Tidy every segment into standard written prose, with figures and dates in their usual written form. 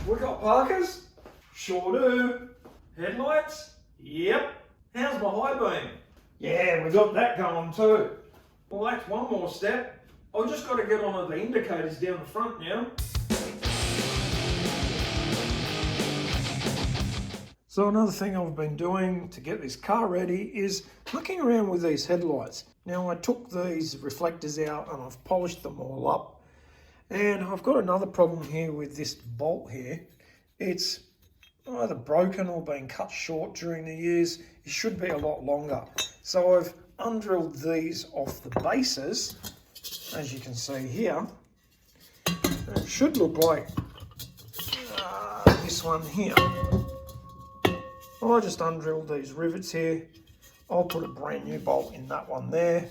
We got Parkers? Sure do. Headlights? Yep. How's my high beam? Yeah, we got that going too. Well, that's one more step. I've just got to get onto the indicators down the front now. So another thing I've been doing to get this car ready is mucking around with these headlights. Now I took these reflectors out and I've polished them all up. And I've got another problem here with this bolt here. It's either broken or been cut short during the years. It should be a lot longer. So I've undrilled these off the bases, as you can see here. And it should look like this one here. I just undrilled these rivets here. I'll put a brand new bolt in that one there.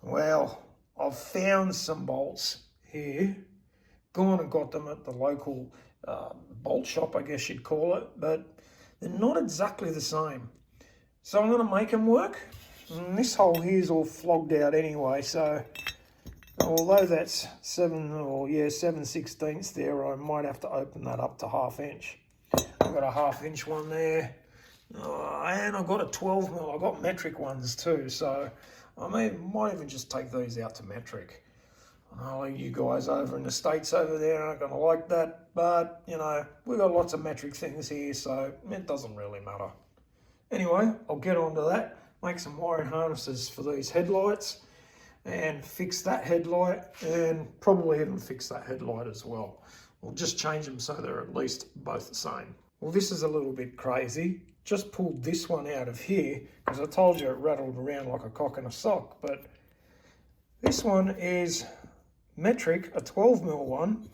Well, I've found some bolts here. Gone and got them at the local bolt shop, I guess you'd call it, but they're not exactly the same. So I'm going to make them work. And this hole here is all flogged out anyway, so although that's 7/16 there, I might have to open that up to 1/2 inch. I've got a 1/2 inch one there, and I've got a 12mm. I've got metric ones too, so I might even just take these out to metric. I know you guys over in the States over there aren't going to like that, but you know, we've got lots of metric things here, so it doesn't really matter. Anyway, I'll get onto that, make some wiring harnesses for these headlights, and fix that headlight, and probably even fix that headlight as well. We'll just change them so they're at least both the same. Well, this is a little bit crazy. Just pulled this one out of here because I told you it rattled around like a cock in a sock, but this one is metric, a 12mm one.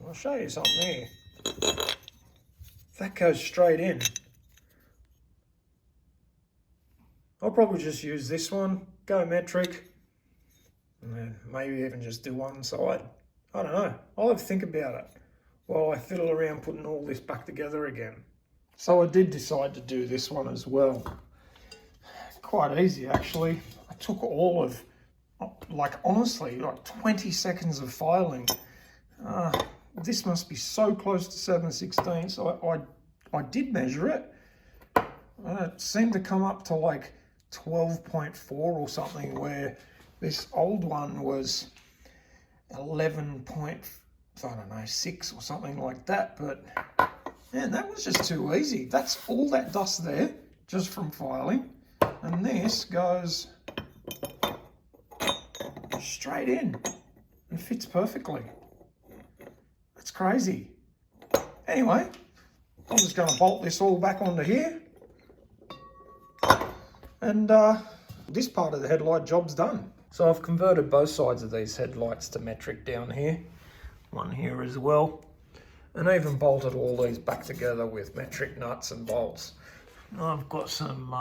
I'll show you something here. That goes straight in. I'll probably just use this one, go metric, and then maybe even just do one side. I don't know. I'll have to think about it while I fiddle around putting all this back together again. So I did decide to do this one as well. Quite easy actually. I took all of, like honestly, like 20 seconds of filing. This must be so close to 7/16. So I did measure it. It seemed to come up to like 12.4 or something, where this old one was 11.6 or something like that. But man, that was just too easy. That's all that dust there just from filing, and this goes straight in and fits perfectly. That's crazy. Anyway, I'm just going to bolt this all back onto here, and this part of the headlight job's done. So I've converted both sides of these headlights to metric down here, one here as well, and I even bolted all these back together with metric nuts and bolts. I've got some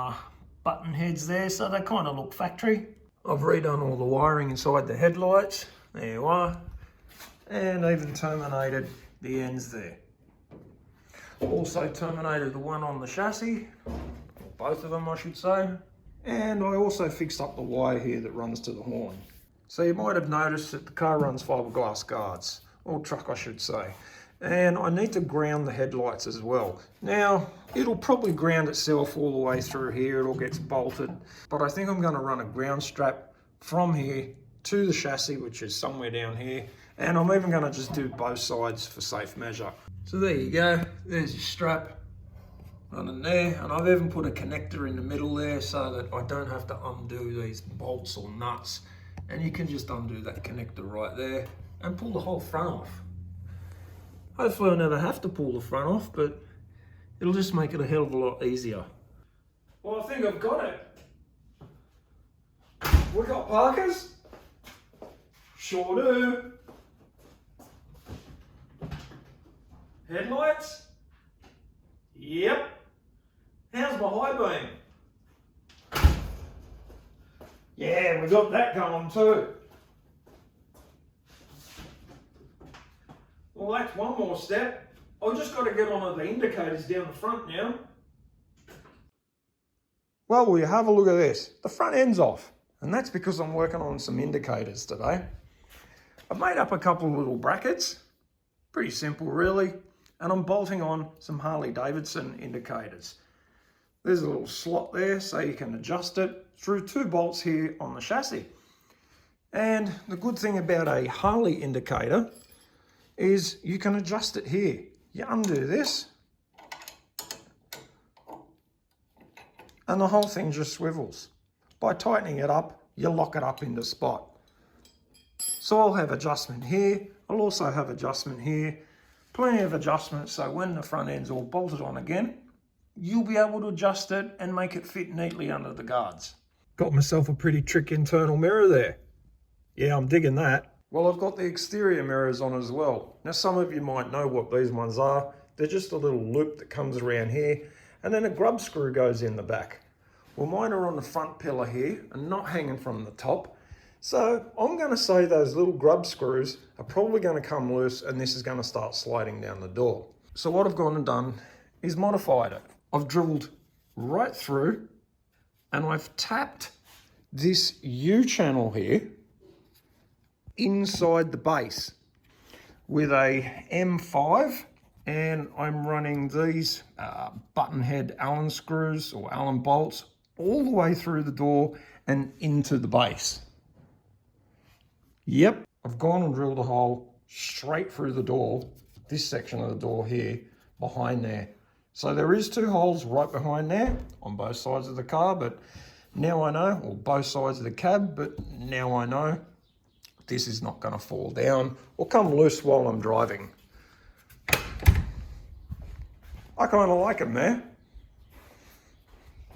button heads there, so they kind of look factory. I've redone all the wiring inside the headlights, there you are, and even terminated the ends there. Also terminated the one on the chassis, both of them I should say. And I also fixed up the wire here that runs to the horn. So you might have noticed that the car runs fiberglass guards, or truck I should say. And I need to ground the headlights as well. Now, it'll probably ground itself all the way through here, it all gets bolted. But I think I'm going to run a ground strap from here to the chassis, which is somewhere down here. And I'm even going to just do both sides for safe measure. So there you go, there's your strap. Running there, and I've even put a connector in the middle there so that I don't have to undo these bolts or nuts, and you can just undo that connector right there and pull the whole front off. Hopefully I never have to pull the front off, but it'll just make it a hell of a lot easier. Well, I think I've got it. We got Parkers? Sure do. Headlights? Yep. How's my high beam? Yeah, we got that going too. Well, that's one more step. I've just got to get onto the indicators down the front now. Well, will you have a look at this? The front end's off, and that's because I'm working on some indicators today. I've made up a couple of little brackets, Pretty simple really. And I'm bolting on some Harley-Davidson indicators. There's a little slot there so you can adjust it through 2 bolts here on the chassis. And the good thing about a Harley indicator is you can adjust it here. You undo this and the whole thing just swivels. By tightening it up, you lock it up into spot. So I'll have adjustment here. I'll also have adjustment here. Plenty of adjustments so when the front end's all bolted on again, you'll be able to adjust it and make it fit neatly under the guards. Got myself a pretty trick internal mirror there. Yeah, I'm digging that. Well, I've got the exterior mirrors on as well. Now, some of you might know what these ones are. They're just a little loop that comes around here, and then a grub screw goes in the back. Well, mine are on the front pillar here and not hanging from the top. So I'm going to say those little grub screws are probably going to come loose and this is going to start sliding down the door. So what I've gone and done is modified it. I've drilled right through and I've tapped this U-channel here inside the base with a M5, and I'm running these button head Allen screws or Allen bolts all the way through the door and into the base. Yep, I've gone and drilled a hole straight through the door, this section of the door here, behind there. So there is 2 holes right behind there on both sides of the car, but now I know, or both sides of the cab, but now I know this is not going to fall down or come loose while I'm driving. I kind of like them there.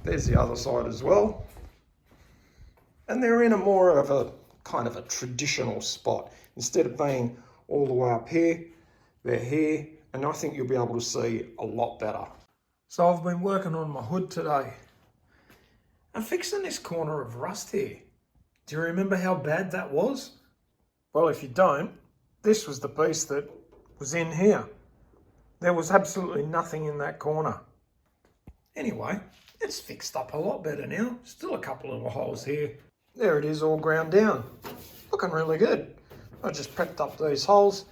There's the other side as well. And they're in a more of a kind of a traditional spot. Instead of being all the way up here, they're here, and I think you'll be able to see a lot better. So I've been working on my hood today. I'm fixing this corner of rust here. Do you remember how bad that was? Well, if you don't, this was the piece that was in here. There was absolutely nothing in that corner. Anyway, it's fixed up a lot better now. Still a couple of little holes here. There it is, all ground down. Looking really good. I just prepped up these holes.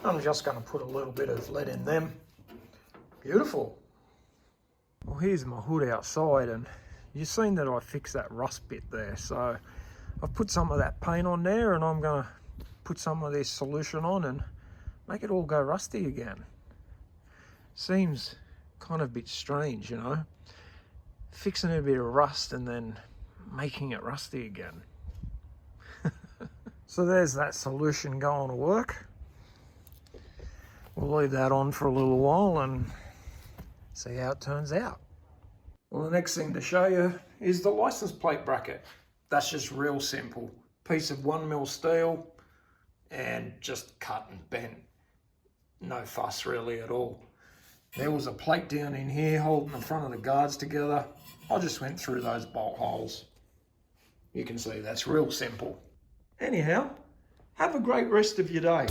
I'm just going to put a little bit of lead in them. Beautiful. Well, here's my hood outside, and you've seen that I fixed that rust bit there. So I've put some of that paint on there, and I'm going to put some of this solution on and make it all go rusty again. Seems kind of a bit strange, you know, fixing a bit of rust and then making it rusty again. So there's that solution going to work. We'll leave that on for a little while and see how it turns out. Well, the next thing to show you is the license plate bracket. That's just real simple. Piece of 1mm steel and just cut and bent. No fuss really at all. There was a plate down in here holding the front of the guards together. I just went through those bolt holes. You can see that's real simple. Anyhow, have a great rest of your day.